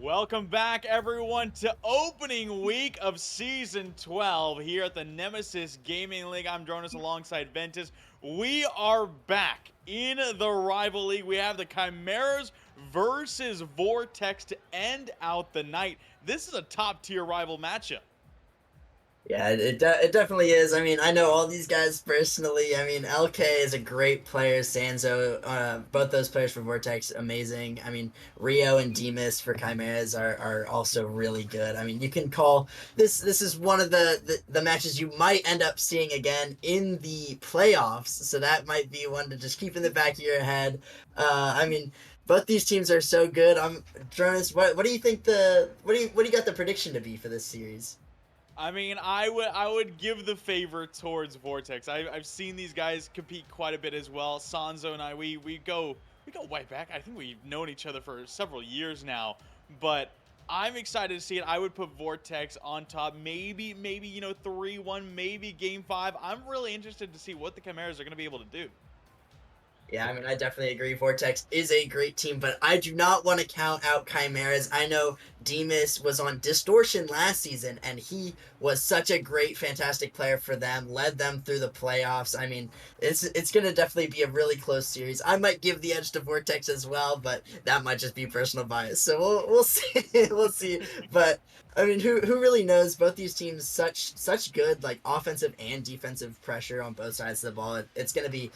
Welcome back, everyone, to opening week of Season 12 here at the Nemesis Gaming League. I'm Jonas alongside Ventus. We are back in the Rival League. We have the Chimeras versus Vortex to end out the night. This is a top-tier rival matchup. Yeah, it definitely is. I mean, I know all these guys personally. I mean, LK is a great player. Sanzo, both those players for Vortex, amazing. I mean, Rio and Dmis for Chimeras are also really good. I mean, you can call this is one of the matches you might end up seeing again in the playoffs. So that might be one to just keep in the back of your head. I mean, both these teams are so good. Jonas. What do you think what do you got the prediction to be for this series? I mean, I would give the favor towards Vortex. I've seen these guys compete quite a bit as well. Sanzo and I, we go way back. I think we've known each other for several years now. But I'm excited to see it. I would put Vortex on top. Maybe 3-1, maybe game 5. I'm really interested to see what the Chimeras are going to be able to do. Yeah, I mean, I definitely agree. Vortex is a great team, but I do not want to count out Chimeras. I know Dmis was on Distortion last season, and he was such a great, fantastic player for them, led them through the playoffs. I mean, it's going to definitely be a really close series. I might give the edge to Vortex as well, but that might just be personal bias. So we'll see. We'll see. But I mean, who really knows? Both these teams such good like offensive and defensive pressure on both sides of the ball. It's gonna be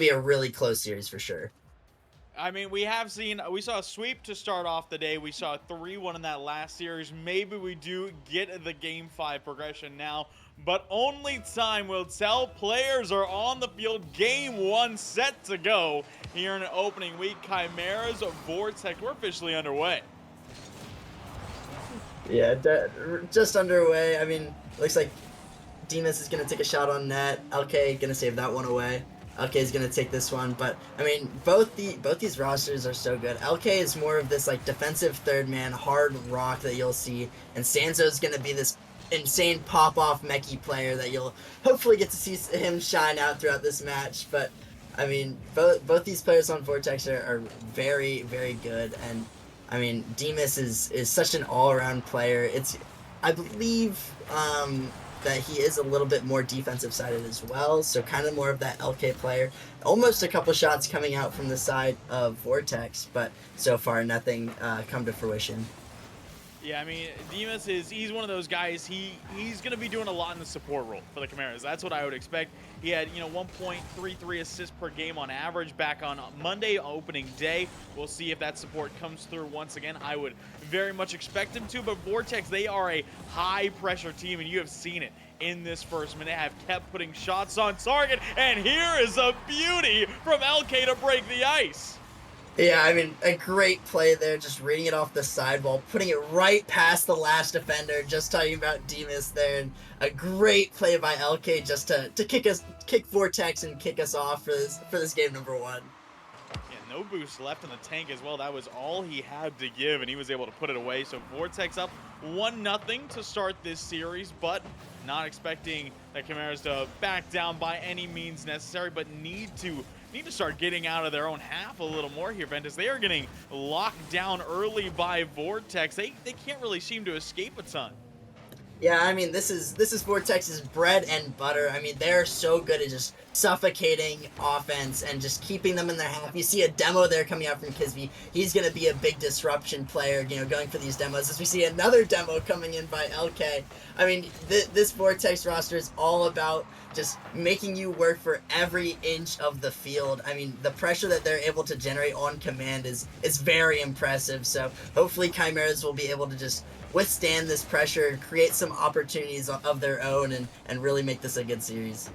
a really close series for sure. I mean, we saw a sweep to start off the day. We saw a 3-1 in that last series. Maybe we do get the game 5 progression now, but only time will tell. Players are on the field. Game 1 set to go here in an opening week. Chimeras Vortex, we're officially underway. Yeah, just underway. I mean, looks like Dmis is gonna take a shot on net. LK gonna save that one away. LK is gonna take this one, but I mean, both these rosters are so good. LK is more of this like defensive third man, hard rock that you'll see, and Sanzo's gonna be this insane pop off mechie player that you'll hopefully get to see him shine out throughout this match. But I mean, both these players on Vortex are very good, and I mean, Dmis is such an all around player. I believe that he is a little bit more defensive sided as well, so kind of more of that LK player. Almost a couple shots coming out from the side of Vortex, but so far nothing come to fruition. Yeah, I mean, he's one of those guys. He's going to be doing a lot in the support role for the Chimeras. That's what I would expect. He had, 1.33 assists per game on average back on Monday opening day. We'll see if that support comes through once again. I would very much expect him to, but Vortex, they are a high pressure team, and you have seen it in this first minute. Have kept putting shots on target, and here is a beauty from LK to break the ice. Yeah, I mean, a great play there, just reading it off the sidewall, putting it right past the last defender, just talking about Dmis there, and a great play by LK just to kick Vortex and kick us off for this game number 1. Yeah, no boost left in the tank as well. That was all he had to give, and he was able to put it away. So Vortex up 1-0 to start this series, but not expecting the Chimeras to back down by any means necessary, but need to start getting out of their own half a little more here, Ventus. They are getting locked down early by Vortex. They can't really seem to escape a ton. Yeah, I mean, this is Vortex's bread and butter. I mean, they're so good at just suffocating offense and just keeping them in their half. You see a demo there coming out from Kizvy. He's going to be a big disruption player, going for these demos. As we see another demo coming in by LK. I mean, this Vortex roster is all about just making you work for every inch of the field. I mean, the pressure that they're able to generate on command is very impressive. So hopefully Chimeras will be able to just withstand this pressure, create some opportunities of their own, and really make this a good series.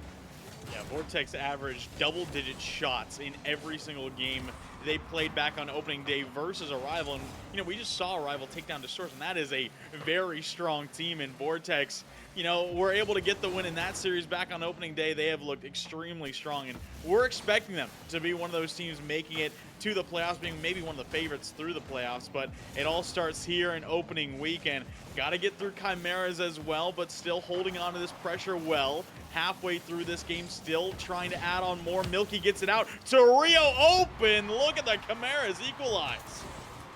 Yeah, Vortex averaged double-digit shots in every single game they played back on opening day versus a rival. And, we just saw a rival take down Distortion. That is a very strong team in Vortex. We're able to get the win in that series back on opening day. They have looked extremely strong, and we're expecting them to be one of those teams making it to the playoffs, being maybe one of the favorites through the playoffs. But it all starts here in opening weekend. Got to get through Chimeras as well, but still holding on to this pressure well. Halfway through this game, still trying to add on more. Milky gets it out to Rio open. Look at the Chimeras equalize.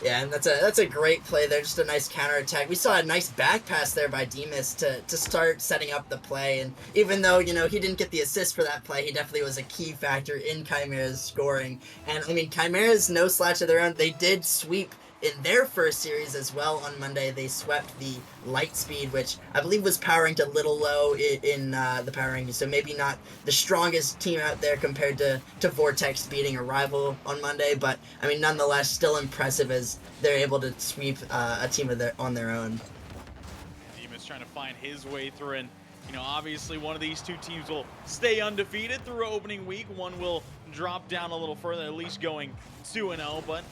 Yeah, and that's a great play there. Just a nice counter attack. We saw a nice back pass there by Dmis to start setting up the play. And even though he didn't get the assist for that play, he definitely was a key factor in Chimera's scoring. And I mean, Chimera's no slouch of their own. They did sweep in their first series as well on Monday. They swept the Lightspeed, which I believe was power ranked a little low in the power ranking, so maybe not the strongest team out there compared to Vortex beating a rival on Monday. But I mean, nonetheless, still impressive as they're able to sweep a team on their own. Dmis trying to find his way through, and obviously one of these two teams will stay undefeated through opening week. One will drop down a little further, at least going 2-0, but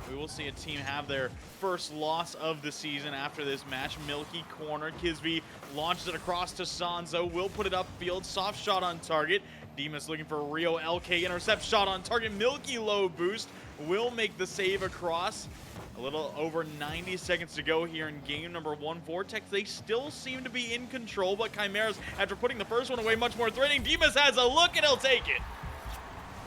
we will see a team have their first loss of the season after this match. Milky corner. Kizvy launches it across to Sanzo. Will put it upfield. Soft shot on target. Dmis looking for Rio. LK intercept shot on target. Milky low boost. Will make the save across. A little over 90 seconds to go here in game number 1. Vortex, they still seem to be in control, but Chimeras, after putting the first one away, much more threatening. Dmis has a look and he'll take it.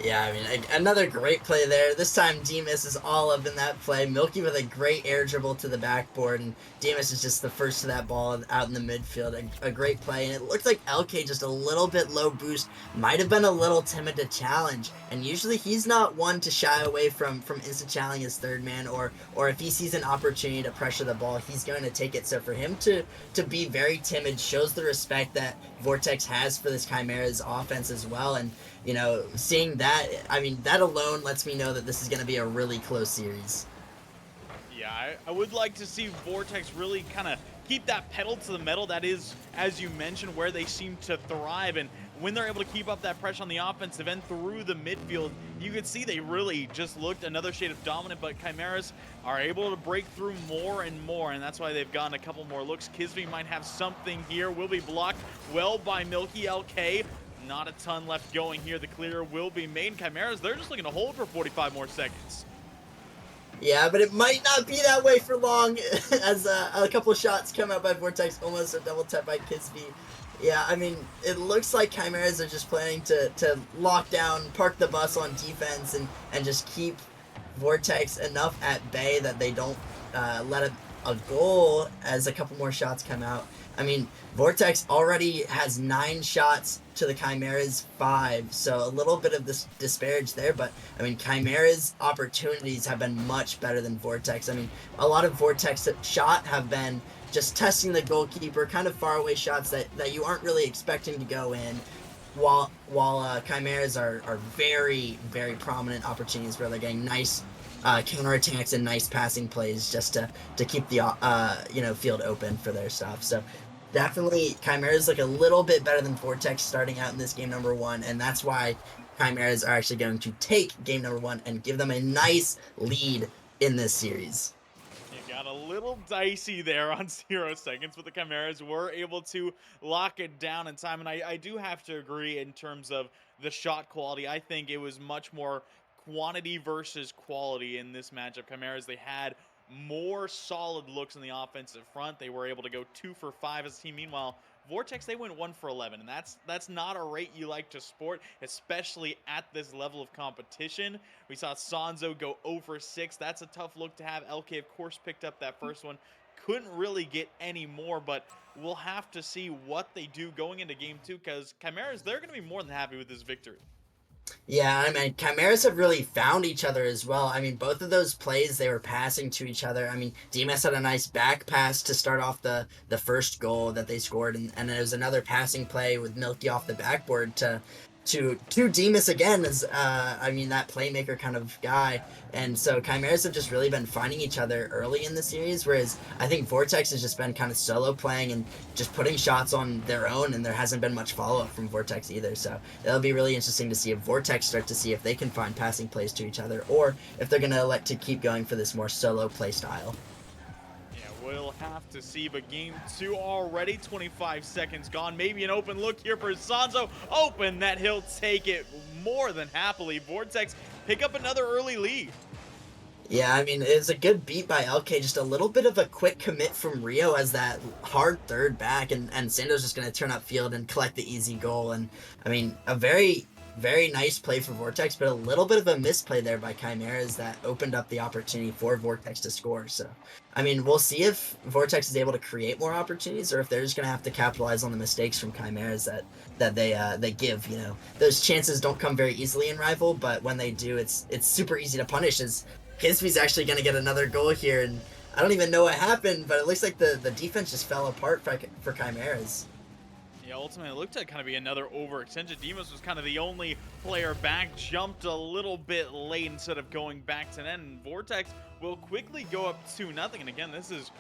Yeah, I mean, another great play there. This time, Dmis is all up in that play. Milky with a great air dribble to the backboard, and Dmis is just the first to that ball out in the midfield. A great play, and it looked like LK just a little bit low boost. Might have been a little timid to challenge, and usually he's not one to shy away from instant challenging his third man, or if he sees an opportunity to pressure the ball, he's going to take it. So for him to be very timid shows the respect that Vortex has for this Chimera's offense as well, and seeing that, I mean, that alone lets me know that this is going to be a really close series. Yeah, I would like to see Vortex really kind of keep that pedal to the metal. That is, as you mentioned, where they seem to thrive. And when they're able to keep up that pressure on the offensive end through the midfield, you could see they really just looked another shade of dominant. But Chimeras are able to break through more and more, and that's why they've gotten a couple more looks. Kizvy might have something here. Will be blocked well by Milky. LK. Not a ton left going here. The clear will be made. Chimeras, they're just looking to hold for 45 more seconds. Yeah, but it might not be that way for long as a couple shots come out by Vortex, almost a double tap by Kizvy. Yeah, I mean, it looks like Chimeras are just planning to lock down, park the bus on defense, and just keep Vortex enough at bay that they don't let a goal as a couple more shots come out. I mean, Vortex already has 9 shots to the Chimera's 5, so a little bit of this disparage there, but I mean, Chimera's opportunities have been much better than Vortex. I mean, a lot of Vortex shot have been just testing the goalkeeper, kind of far away shots that you aren't really expecting to go in, while Chimeras are very, very prominent opportunities where they're getting nice counterattacks and nice passing plays just to keep the field open for their stuff. So definitely Chimeras look a little bit better than Vortex starting out in this game number 1, and that's why Chimeras are actually going to take game number 1 and give them a nice lead in this series. You got a little dicey there on 0 seconds, but the Chimeras were able to lock it down in time, and I do have to agree in terms of the shot quality. I think it was much more quantity versus quality in this matchup. Chimeras, they had more solid looks in the offensive front. They were able to go 2 for 5 as a team. Meanwhile, Vortex, they went 1 for 11, and that's not a rate you like to sport, especially at this level of competition. We saw Sanzo go 0 for 6. That's a tough look to have. LK, of course, picked up that first one. Couldn't really get any more, but we'll have to see what they do going into game 2, because Chimeras, they're going to be more than happy with this victory. Yeah, I mean, Chimeras have really found each other as well. I mean, both of those plays, they were passing to each other. I mean, Dmis had a nice back pass to start off the first goal that they scored, and there was another passing play with Milky off the backboard to Dmis again as I mean, that playmaker kind of guy. And so Chimeras have just really been finding each other early in the series, whereas I think Vortex has just been kind of solo playing and just putting shots on their own, and there hasn't been much follow-up from Vortex either. So it'll be really interesting to see if Vortex start to see if they can find passing plays to each other, or if they're going to elect to keep going for this more solo play style. We'll have to see, but game 2 already, 25 seconds gone. Maybe an open look here for Sanzo. Open that he'll take it more than happily. Vortex pick up another early lead. Yeah, I mean, it was a good beat by LK. Just a little bit of a quick commit from Rio as that hard third back, and Sando's just going to turn upfield and collect the easy goal. And I mean, a very, very nice play for Vortex, but a little bit of a misplay there by Chimeras that opened up the opportunity for Vortex to score. So, I mean, we'll see if Vortex is able to create more opportunities, or if they're just gonna have to capitalize on the mistakes from Chimeras that they give. You know, those chances don't come very easily in Rival, but when they do, it's super easy to punish. As Kizvy's actually gonna get another goal here, and I don't even know what happened, but it looks like the defense just fell apart for Chimeras. Yeah, ultimately, it looked to kind of be another overextension. Dmis was kind of the only player back, jumped a little bit late instead of going back to net, and Vortex will quickly go up 2-0. And again, this is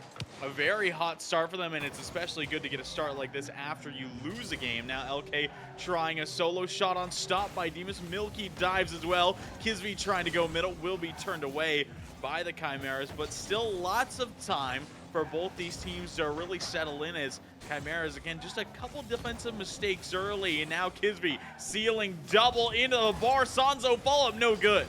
a very hot start for them, and it's especially good to get a start like this after you lose a game. Now, LK trying a solo shot on stop by Dmis. Milky dives as well. Kizvy trying to go middle will be turned away by the Chimeras, but still lots of time for both these teams to really settle in, as Chimeras, again, just a couple defensive mistakes early, and now Kizvy sealing double into the bar. Sanzo follow-up, no good.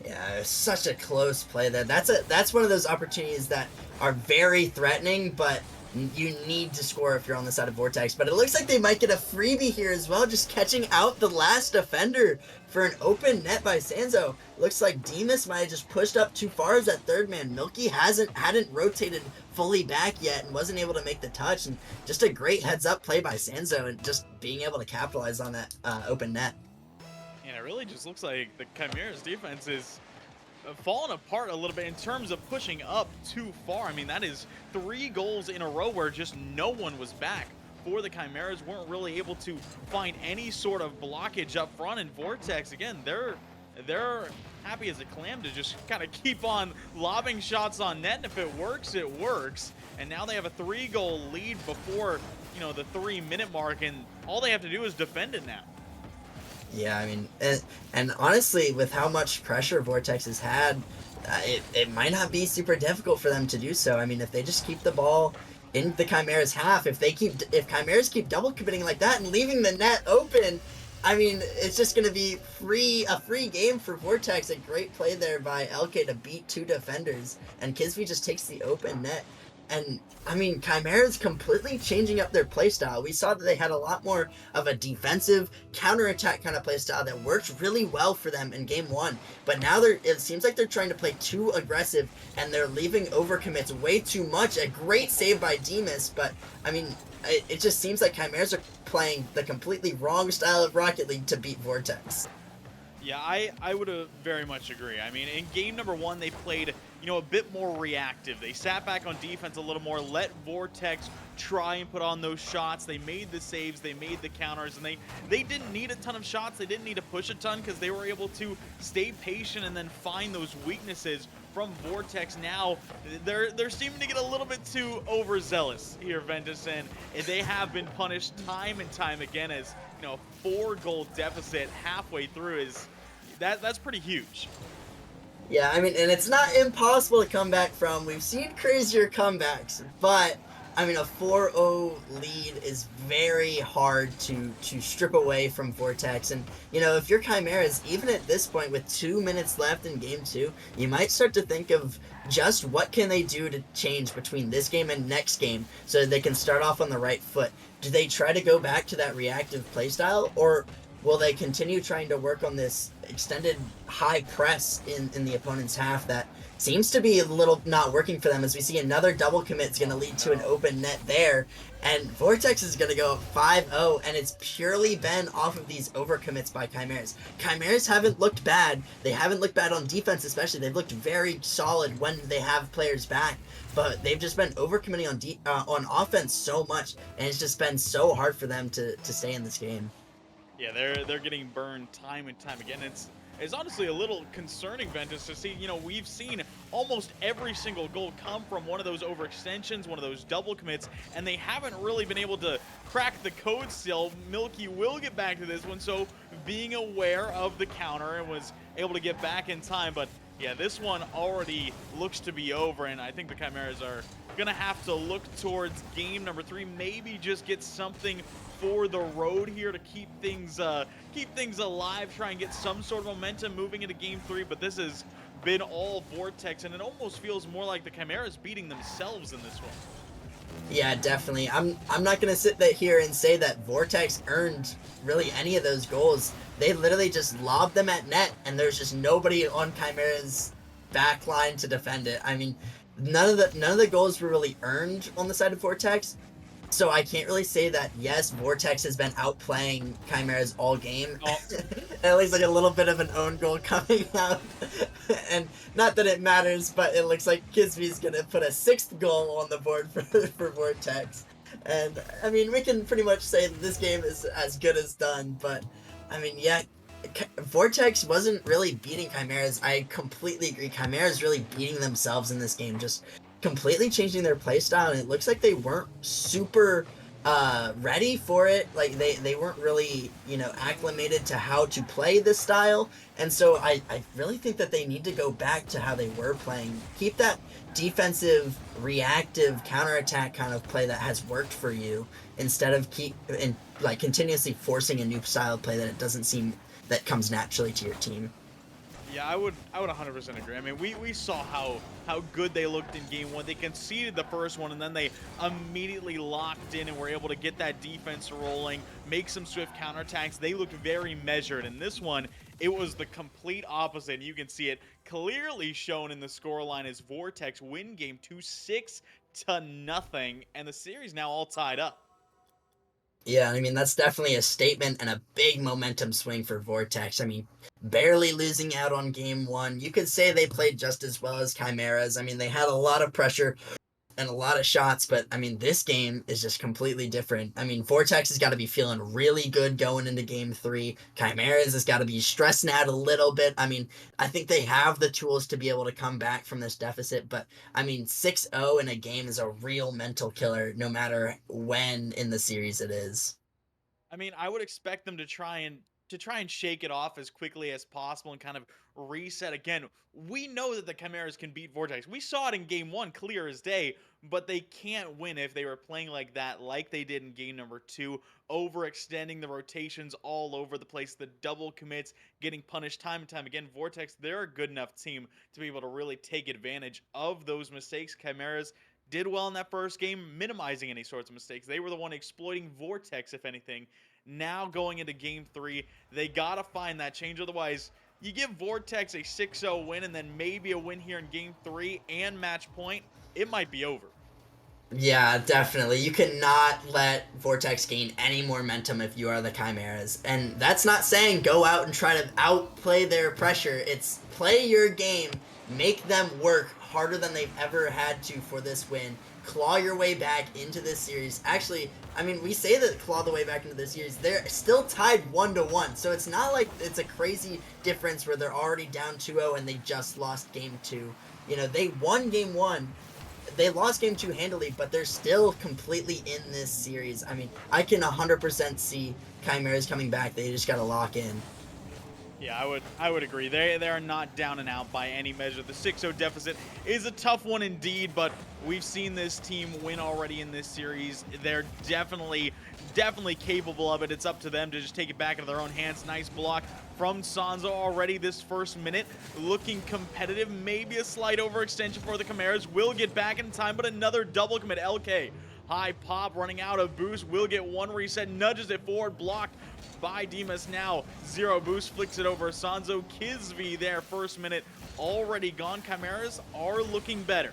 Yeah, it was such a close play there. That's one of those opportunities that are very threatening, but you need to score if you're on the side of Vortex. But it looks like they might get a freebie here as well, just catching out the last defender for an open net by Sanzo. Looks like Dmis might have just pushed up too far as that third man. Milky hadn't rotated fully back yet and wasn't able to make the touch. And just a great heads-up play by Sanzo and just being able to capitalize on that open net. And it really just looks like the Chimeras defense is fallen apart a little bit in terms of pushing up too far. I mean, that is 3 goals in a row where just no one was back for the Chimeras. Weren't really able to find any sort of blockage up front, and Vortex, again, they're happy as a clam to just kind of keep on lobbing shots on net, and if it works, it works. And now they have a 3-goal lead before, you know, the 3-minute mark, and all they have to do is defend it now. Yeah, I mean, and honestly, with how much pressure Vortex has had, it might not be super difficult for them to do so. I mean, if they just keep the ball in the Chimeras half, if Chimeras keep double committing like that and leaving the net open, I mean, it's just going to be a free game for Vortex. A great play there by LK to beat 2 defenders, and Kizvy just takes the open net. And, I mean, Chimeras completely changing up their playstyle. We saw that they had a lot more of a defensive, counterattack kind of playstyle that worked really well for them in Game 1. But now it seems like they're trying to play too aggressive, and they're leaving overcommits way too much. A great save by Dmis, but, I mean, it just seems like Chimeras are playing the completely wrong style of Rocket League to beat Vortex. Yeah, I would very much agree. I mean, in game number 1, they played, you know, a bit more reactive. They sat back on defense a little more, let Vortex try and put on those shots. They made the saves, they made the counters, and they didn't need a ton of shots. They didn't need to push a ton because they were able to stay patient and then find those weaknesses from Vortex. Now they're seeming to get a little bit too overzealous here, Ventus, and they have been punished time and time again, as, you know, 4-goal deficit halfway through is that's pretty huge. Yeah, I mean, and it's not impossible to come back from. We've seen crazier comebacks, but I mean, a 4-0 lead is very hard to strip away from Vortex. And, you know, if you're Chimeras, even at this point with 2 minutes left in Game 2, you might start to think of just what can they do to change between this game and next game so that they can start off on the right foot. Do they try to go back to that reactive playstyle, or will they continue trying to work on this extended high press in the opponent's half that seems to be a little not working for them, as we see another double commit is going to lead to an open net there, and Vortex is going to go 5-0, and it's purely been off of these overcommits by Chimeras. Chimeras haven't looked bad. They haven't looked bad on defense especially. They've looked very solid when they have players back, but they've just been overcommitting on offense so much, and it's just been so hard for them to stay in this game. Yeah, they're getting burned time and time again. It's honestly a little concerning, Ventus, to see, you know, we've seen almost every single goal come from one of those overextensions, one of those double commits, and they haven't really been able to crack the code still. Milky will get back to this one, so being aware of the counter and was able to get back in time. But yeah, this one already looks to be over, and I think the Chimeras are gonna have to look towards game number 3, maybe just get something for the road here to keep things alive, try and get some sort of momentum moving into game 3. But this has been all Vortex, and it almost feels more like the Chimeras beating themselves in this one. Yeah, definitely. I'm not gonna sit here and say that Vortex earned really any of those goals. They literally just lobbed them at net, and there's just nobody on Chimera's back line to defend it. I mean, none of the goals were really earned on the side of Vortex. So I can't really say that, yes, Vortex has been outplaying Chimeras all game. Oh, At least like a little bit of an own goal coming out. And not that it matters, but it looks like Kizvy's going to put a 6th goal on the board for Vortex. And I mean, we can pretty much say that this game is as good as done, but I mean, yeah, Vortex wasn't really beating Chimeras. I completely agree. Chimeras really beating themselves in this game, just completely changing their playstyle, and it looks like they weren't super ready for it. Like they weren't really, acclimated to how to play this style. And so I really think that they need to go back to how they were playing. Keep that defensive, reactive, counterattack kind of play that has worked for you, instead of continuously forcing a new style of play that it doesn't seem that comes naturally to your team. yeah, I would 100% agree. I mean, we saw how good they looked in game one. They conceded the first one, and then they immediately locked in and were able to get that defense rolling, make some swift counterattacks. They looked very measured. In this one, it was the complete opposite. And you can see it clearly shown in the scoreline as Vortex win game 2 6-0, and the series now all tied up. Yeah, I mean, that's definitely a statement and a big momentum swing for Vortex. I mean, barely losing out on game one. You could say they played just as well as Chimeras. I mean, they had a lot of pressure and a lot of shots, but I mean, this game is just completely different. I mean, Vortex has got to be feeling really good going into game three. Chimeras has got to be stressing out a little bit. I mean, I think they have the tools to be able to come back from this deficit, but I mean, 6-0 in a game is a real mental killer, no matter when in the series it is. I mean, I would expect them to try and shake it off as quickly as possible and kind of reset again. We know that the Chimeras can beat Vortex. We saw it in game one, clear as day, but they can't win if they were playing like that, like they did in game number two, overextending the rotations all over the place, the double commits, getting punished time and time again. Vortex, they're a good enough team to be able to really take advantage of those mistakes. Chimeras did well in that first game, minimizing any sorts of mistakes. They were the one exploiting Vortex, if anything. Now going into game three, they got to find that change. Otherwise, you give Vortex a 6-0 win and then maybe a win here in game three and match point, it might be over. Yeah, definitely. You cannot let Vortex gain any more momentum if you are the Chimeras. And that's not saying go out and try to outplay their pressure. It's play your game, make them work harder than they've ever had to for this win. Claw your way back into this series. Actually, I mean, we say that claw the way back into this series. They're still tied 1-1. So it's not like it's a crazy difference where they're already down 2-0 and they just lost game two. They won game one. They lost game two handily, but they're still completely in this series. I mean, I can 100% see Chimeras coming back. They just got to lock in. Yeah, I would agree. They are not down and out by any measure. The 6-0 deficit is a tough one indeed, but we've seen this team win already in this series. They're definitely capable of it. It's up to them to just take it back into their own hands. Nice block from Sanzo already this first minute. Looking competitive, maybe a slight overextension for the Chimeras. Will get back in time, but another double commit. LK, high pop, running out of boost. Will get one reset, nudges it forward, blocked by Dmis. Now 0 boost, flicks it over. Sanzo Kizvy there, first minute already gone. Chimeras are looking better.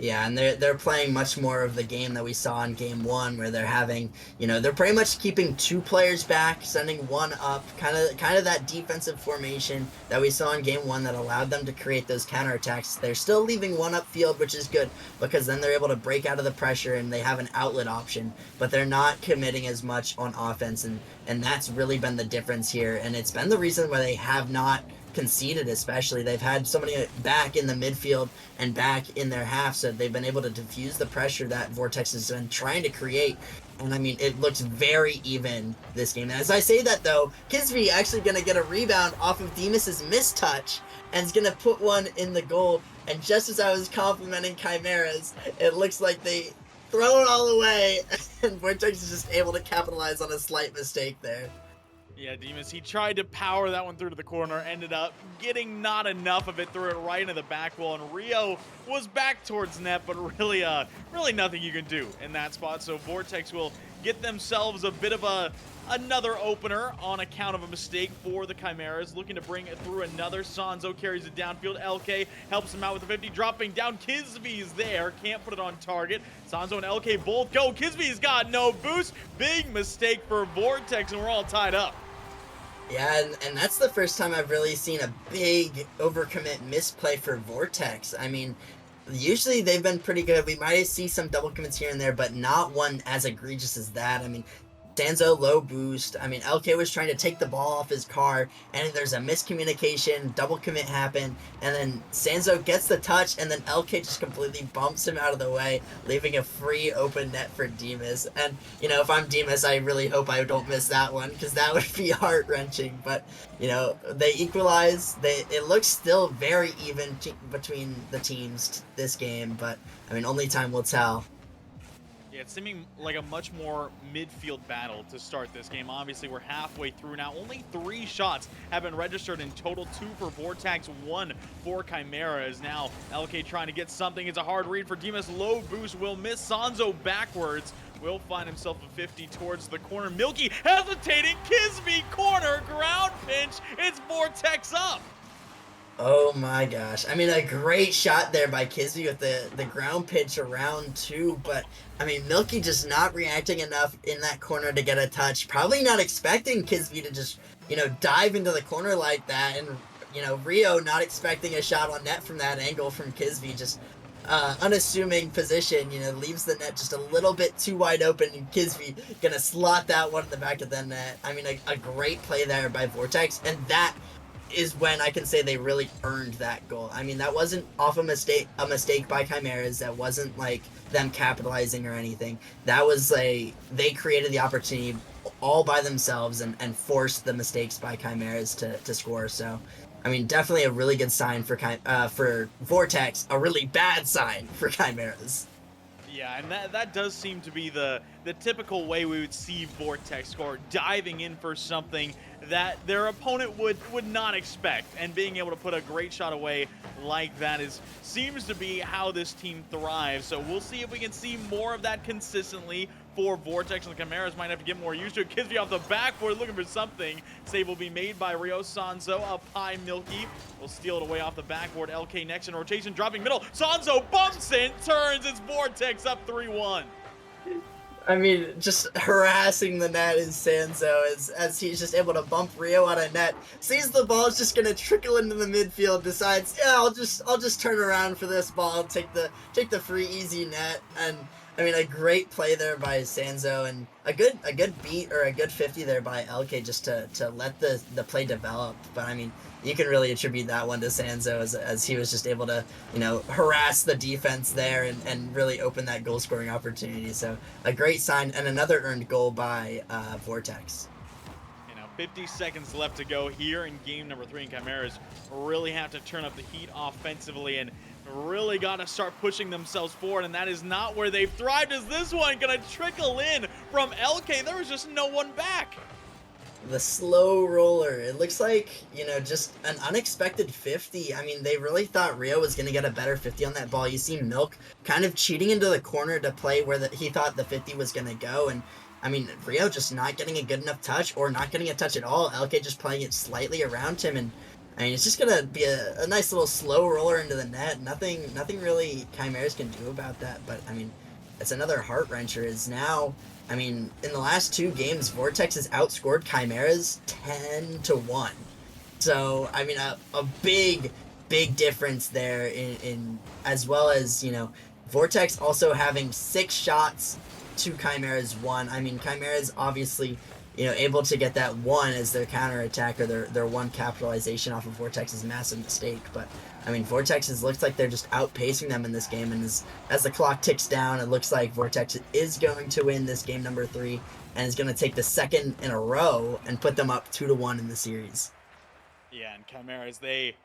Yeah, and they're playing much more of the game that we saw in game one, where they're having, they're pretty much keeping 2 players back, sending one up, kind of that defensive formation that we saw in game one that allowed them to create those counterattacks. They're still leaving one upfield, which is good, because then they're able to break out of the pressure and they have an outlet option, but they're not committing as much on offense, and that's really been the difference here, and it's been the reason why they have not conceded. Especially, they've had somebody back in the midfield and back in their half, so they've been able to diffuse the pressure that Vortex has been trying to create. And I mean, it looks very even this game. As I say that though, Kizvy actually gonna get a rebound off of Dmis's mistouch and is gonna put one in the goal. And just as I was complimenting Chimeras, it looks like they throw it all away and Vortex is just able to capitalize on a slight mistake there. Yeah, Dmis, he tried to power that one through to the corner, ended up getting not enough of it, threw it right into the back wall, and Rio was back towards net, but really nothing you can do in that spot. So Vortex will get themselves a bit of another opener on account of a mistake for the Chimeras, looking to bring it through another. Sanzo carries it downfield. LK helps him out with the 50, dropping down. Kizvy's there, can't put it on target. Sanzo and LK both go. Kizvy's got no boost. Big mistake for Vortex, and we're all tied up. Yeah, and that's the first time I've really seen a big overcommit misplay for Vortex. I mean, usually they've been pretty good. We might see some double commits here and there, but not one as egregious as that. I mean, Sanzo low boost. I mean, LK was trying to take the ball off his car, and there's a miscommunication, double commit happened, and then Sanzo gets the touch, and then LK just completely bumps him out of the way, leaving a free open net for Dmis. And, you know, if I'm Dmis, I really hope I don't miss that one, because that would be heart-wrenching. But, you know, they equalize. It looks still very even between the teams this game, but, I mean, only time will tell. Yeah, it's seeming like a much more midfield battle to start this game. Obviously, we're halfway through now. Only 3 shots have been registered in total, 2 for Vortex, 1 for Chimeras. Now, LK trying to get something. It's a hard read for Dmis. Low boost will miss. Sanzo backwards will find himself a 50 towards the corner. Milky hesitating. Kizvy corner. Ground pinch. It's Vortex up. Oh my gosh. I mean, a great shot there by Kizvy with the ground pitch around two, but I mean, Milky just not reacting enough in that corner to get a touch. Probably not expecting Kizvy to just, you know, dive into the corner like that. And, you know, Rio not expecting a shot on net from that angle from Kizvy. Just unassuming position, you know, leaves the net just a little bit too wide open, and Kizvy gonna slot that one in the back of the net. I mean, a great play there by Vortex, and that is when I can say they really earned that goal. I mean, that wasn't off a mistake by Chimeras. That wasn't like them capitalizing or anything. That was they created the opportunity all by themselves and forced the mistakes by Chimeras to score. So, I mean, definitely a really good sign for Vortex. A really bad sign for Chimeras. Yeah, and that does seem to be the typical way we would see Vortex score, diving in for something that their opponent would not expect, and being able to put a great shot away like that seems to be how this team thrives. So we'll see if we can see more of that consistently for Vortex, and the Chimeras might have to get more used to it. Kizvy off the backboard looking for something. Save will be made by Rio. Sanzo up high. Milky will steal it away off the backboard. LK next in rotation, dropping middle. Sanzo bumps in, turns. It's Vortex up 3-1. I mean, just harassing the net is Sanzo as he's just able to bump Rio out of net. Sees the ball's just gonna trickle into the midfield, decides, yeah, I'll just turn around for this ball, take the free easy net. And I mean, a great play there by Sanzo, and a good beat or a good 50 there by LK just to let the play develop. But I mean, you can really attribute that one to Sanzo as he was just able to, you know, harass the defense there and really open that goal scoring opportunity. So a great sign, and another earned goal by Vortex. 50 seconds left to go here in game number 3, and Chimeras really have to turn up the heat offensively and really got to start pushing themselves forward, and that is not where they've thrived. Is this one going to trickle in from LK? There was just no one back. The slow roller. It looks like, you know, just an unexpected 50. I mean, they really thought Rio was going to get a better 50 on that ball. You see Milk kind of cheating into the corner to play where he thought the 50 was going to go, and I mean, Rio just not getting a good enough touch or not getting a touch at all. LK just playing it slightly around him, and I mean, it's just gonna be a nice little slow roller into the net. Nothing really Chimeras can do about that. But I mean, it's another heart wrencher. Is now, I mean, in the last 2 games, Vortex has outscored Chimeras 10-1. So I mean, a big difference there in as well as, you know, Vortex also having 6 shots to Chimeras 1. I mean, Chimeras obviously, you know, able to get that 1 as their counterattack or their 1 capitalization off of Vortex's massive mistake. But I mean, Vortex looks like they're just outpacing them in this game, and as the clock ticks down, it looks like Vortex is going to win this game number 3 and is going to take the 2nd in a row and put them up 2-1 in the series. Yeah, and Chimeras, they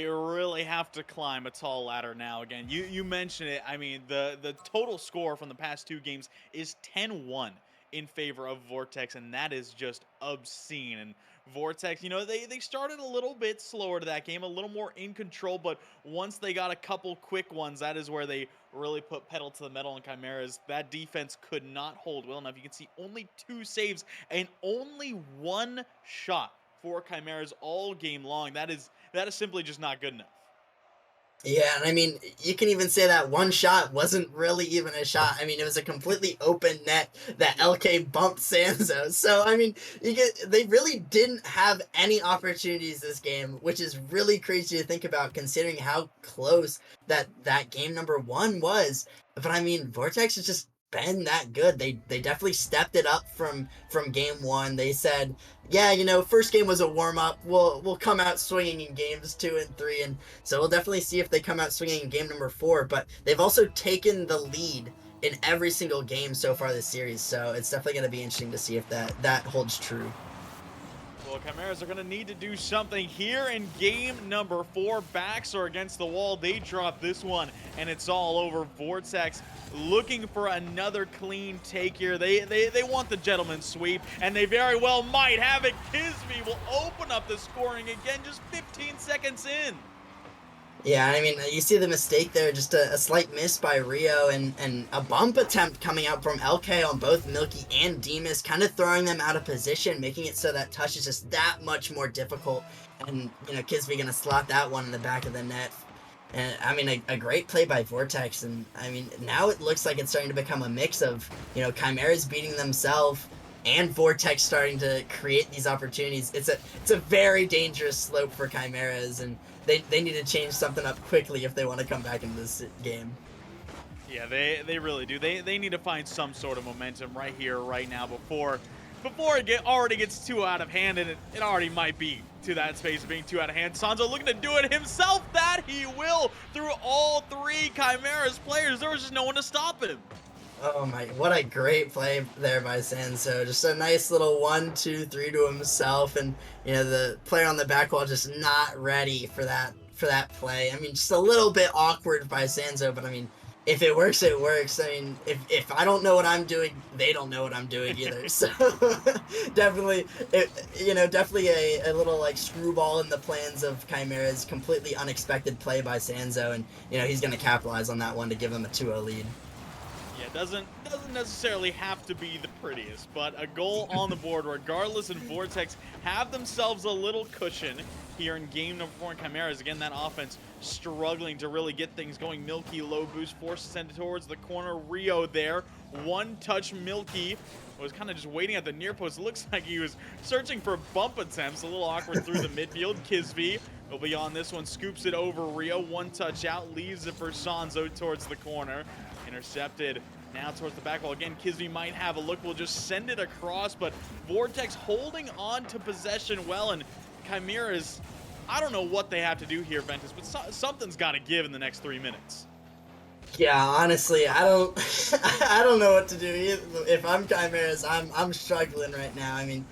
really have to climb a tall ladder now. Again, you mentioned it. I mean, the total score from the past 2 games is 10-1 in favor of Vortex, and that is just obscene. And Vortex, you know, they started a little bit slower to that game, a little more in control, but once they got a couple quick ones, that is where they really put pedal to the metal. And Chimeras, that defense could not hold well enough. You can see only 2 saves and only 1 shot for Chimeras all game long. That is simply just not good enough. Yeah, and I mean, you can even say that one shot wasn't really even a shot. I mean, it was a completely open net that LK bumped Sanzo. So, I mean, they really didn't have any opportunities this game, which is really crazy to think about considering how close that game number 1 was. But I mean, Vortex has just been that good. They definitely stepped it up from game 1. They said, yeah, you know, first game was a warm up. We'll come out swinging in games 2 and 3, and so we'll definitely see if they come out swinging in game number 4. But they've also taken the lead in every single game so far this series, so it's definitely going to be interesting to see if that holds true. Well, Chimeras are going to need to do something here in game number 4. Backs are against the wall. They drop this one, and it's all over. Vortex looking for another clean take here. They want the gentleman's sweep, and they very well might have it. Kizvy will open up the scoring again just 15 seconds in. Yeah, I mean, you see the mistake there, just a slight miss by Rio, and a bump attempt coming out from LK on both Milky and Dmis, kind of throwing them out of position, making it so that touch is just that much more difficult. And, you know, Kizvy gonna slot that one in the back of the net. And, I mean, a great play by Vortex, and, I mean, now it looks like it's starting to become a mix of, you know, Chimeras beating themselves and Vortex starting to create these opportunities. It's a very dangerous slope for Chimeras, and they need to change something up quickly if they want to come back into this game. Yeah, they really do. They need to find some sort of momentum right here, right now, before it already gets too out of hand, and it already might be to that space of being too out of hand. Sanzo looking to do it himself. That he will through all 3 Chimeras players. There was just no one to stop him. Oh my, what a great play there by Sanzo. Just a nice little 1-2-3 to himself, and you know, the player on the back wall just not ready for that play. I mean, just a little bit awkward by Sanzo, but I mean, if it works, it works. I mean, if I don't know what I'm doing, they don't know what I'm doing either. So definitely, definitely a little like screwball in the plans of Chimera's completely unexpected play by Sanzo, and you know, he's gonna capitalize on that one to give him a 2-0 lead. Yeah, doesn't necessarily have to be the prettiest, but a goal on the board regardless, and Vortex have themselves a little cushion here in game number 4 in Chimeras. Again, that offense struggling to really get things going. Milky low boost, forced to send it towards the corner. Rio there, one touch. Milky was kind of just waiting at the near post. It looks like he was searching for bump attempts. A little awkward through the midfield. Kizvy will be on this one, scoops it over Rio. One touch out, leaves it for Sanzo towards the corner. Intercepted now towards the back wall. Again, Kizvy might have a look. We'll just send it across, but Vortex holding on to possession well, and Chimeras, I don't know what they have to do here, Ventus, but something's got to give in the next 3 minutes. Yeah, honestly, I don't I don't know what to do either. If I'm Chimeras, I'm struggling right now. I mean,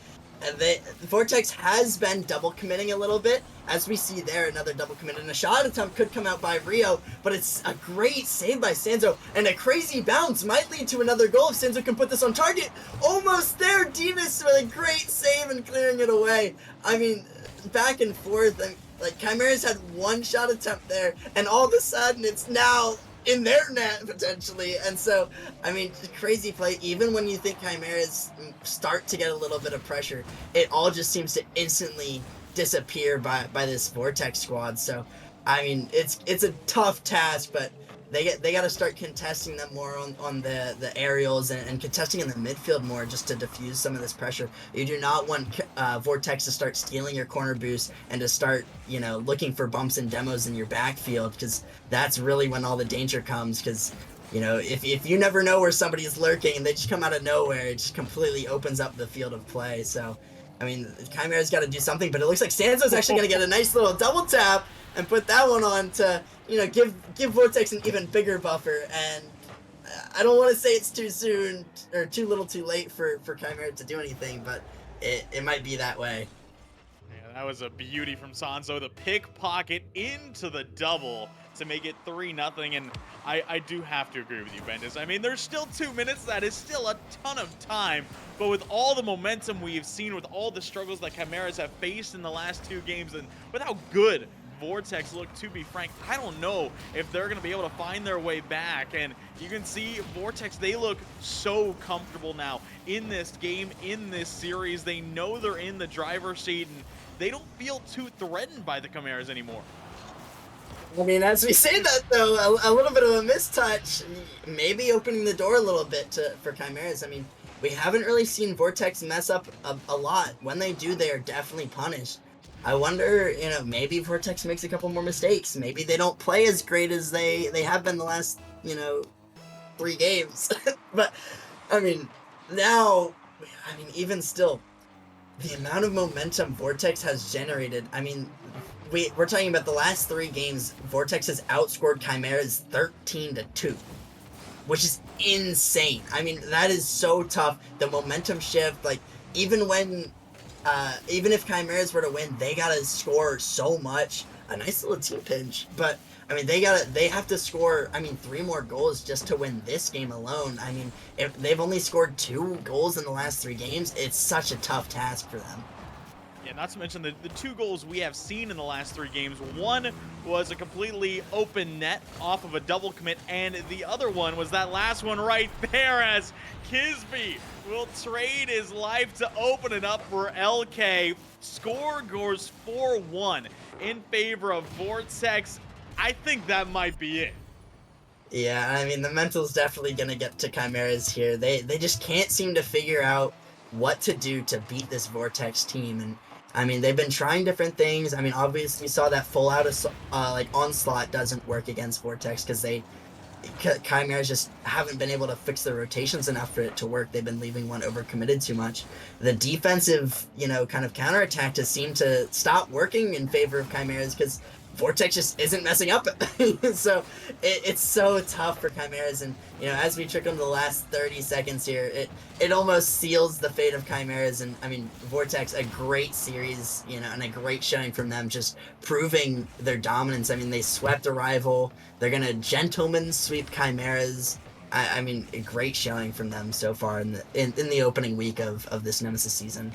Vortex has been double committing a little bit, as we see there. Another double commit, and a shot attempt could come out by Rio, but it's a great save by Sanzo, and a crazy bounce might lead to another goal if Sanzo can put this on target. Almost there, Dmis with a great save and clearing it away. I mean, back and forth, and like Chimeras had one shot attempt there, and all of a sudden it's now in their net potentially. And so, I mean, crazy play. Even when you think Chimeras start to get a little bit of pressure, it all just seems to instantly disappear by this Vortex squad. So, I mean, it's a tough task, but they got to start contesting them more on the aerials, and contesting in the midfield more, just to diffuse some of this pressure. You do not want Vortex to start stealing your corner boost and to start, you know, looking for bumps and demos in your backfield, because that's really when all the danger comes. Because, you know, if you never know where somebody is lurking and they just come out of nowhere, it just completely opens up the field of play. So, I mean, Chimera's got to do something, but it looks like Sanzo's actually going to get a nice little double tap and put that one on to, you know, give Vortex an even bigger buffer. And I don't want to say it's too soon or too little too late for Chimera to do anything, but it might be that way. Yeah, that was a beauty from Sanzo. The pickpocket into the double to make it 3-0. And I do have to agree with you, Bendis. I mean, there's still 2 minutes. That is still a ton of time. But with all the momentum we have seen, with all the struggles that Chimeras have faced in the last 2 games, and with how good Vortex look, to be frank, I don't know if they're going to be able to find their way back. And you can see Vortex, they look so comfortable now in this game, in this series. They know they're in the driver's seat, and they don't feel too threatened by the Chimeras anymore. I mean, as we say that, though, a little bit of a mistouch, maybe opening the door a little bit for Chimeras. I mean, we haven't really seen Vortex mess up a lot. When they do, they are definitely punished. I wonder, maybe Vortex makes a couple more mistakes. Maybe they don't play as great as they have been the last, 3 games. But, I mean, now, even still, the amount of momentum Vortex has generated, I mean, we're talking about the last 3 games, Vortex has outscored Chimeras 13-2, which is insane. I mean, that is so tough. The momentum shift, like, even if Chimeras were to win, they gotta score so much. A nice little team pinch, but I mean, they have to score, 3 more goals just to win this game alone. I mean, if they've only scored 2 goals in the last 3 games, it's such a tough task for them. Yeah, not to mention the 2 goals we have seen in the last 3 games. One was a completely open net off of a double commit, and the other one was that last one right there, as Kizvy will trade his life to open it up for LK. Score goes 4-1 in favor of Vortex. I think that might be it. Yeah, I mean, the mental's definitely going to get to Chimeras here. They just can't seem to figure out what to do to beat this Vortex team. And, I mean, they've been trying different things. I mean, obviously, you saw that full-out onslaught doesn't work against Vortex because Chimeras just haven't been able to fix their rotations enough for it to work. They've been leaving one overcommitted too much. The defensive, kind of counterattack has seemed to stop working in favor of Chimeras because Vortex just isn't messing up. So it's so tough for Chimeras, and as we trickle into the last 30 seconds here, it almost seals the fate of Chimeras. And I mean, Vortex, a great series, and a great showing from them, just proving their dominance. I mean, they swept a rival. They're gonna gentleman sweep Chimeras. I mean, a great showing from them so far in the opening week of this Nemesis season.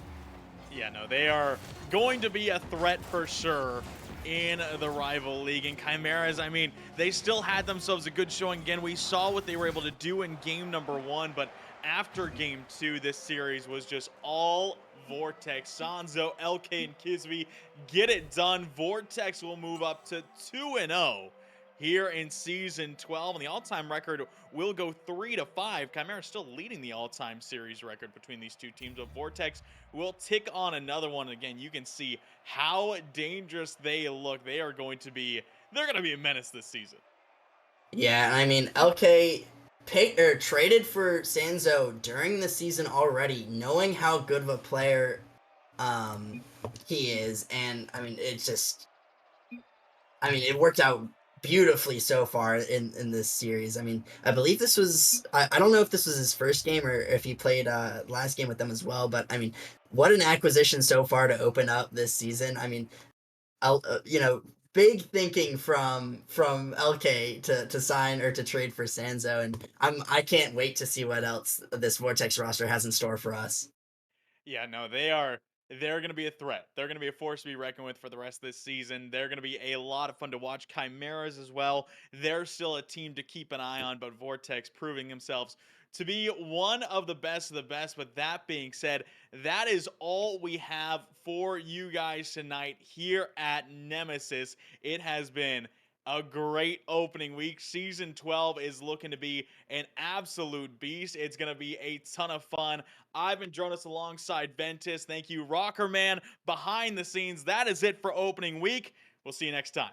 Yeah, no, they are going to be a threat for sure in the rival league. And Chimeras, I mean, they still had themselves a good showing. Again, we saw what they were able to do in game number 1, but after game 2, this series was just all Vortex. Sanzo, LK, and Kizvy get it done. Vortex will move up to 2-0 here in Season 12, and the all-time record will go 3-5. Chimera still leading the all-time series record between these 2 teams, but Vortex will tick on another one. Again, you can see how dangerous they look. They're going to be a menace this season. Yeah, I mean, LK traded for Sanzo during the season already, knowing how good of a player he is, and I mean, it worked out beautifully so far in this series. I mean, I believe this was, I don't know if this was his first game or if he played last game with them as well, but I mean, what an acquisition so far to open up this season. I mean, big thinking from LK to sign or to trade for Sanzo, and I can't wait to see what else this Vortex roster has in store for us. Yeah, no, they're going to be a threat. They're going to be a force to be reckoned with for the rest of this season. They're going to be a lot of fun to watch. Chimeras as well. They're still a team to keep an eye on, but Vortex proving themselves to be one of the best of the best. But that being said, that is all we have for you guys tonight here at Nemesis. It has been a great opening week. Season 12 is looking to be an absolute beast. It's going to be a ton of fun. I've been Jonas alongside Ventus. Thank you, Rocker Man, behind the scenes. That is it for opening week. We'll see you next time.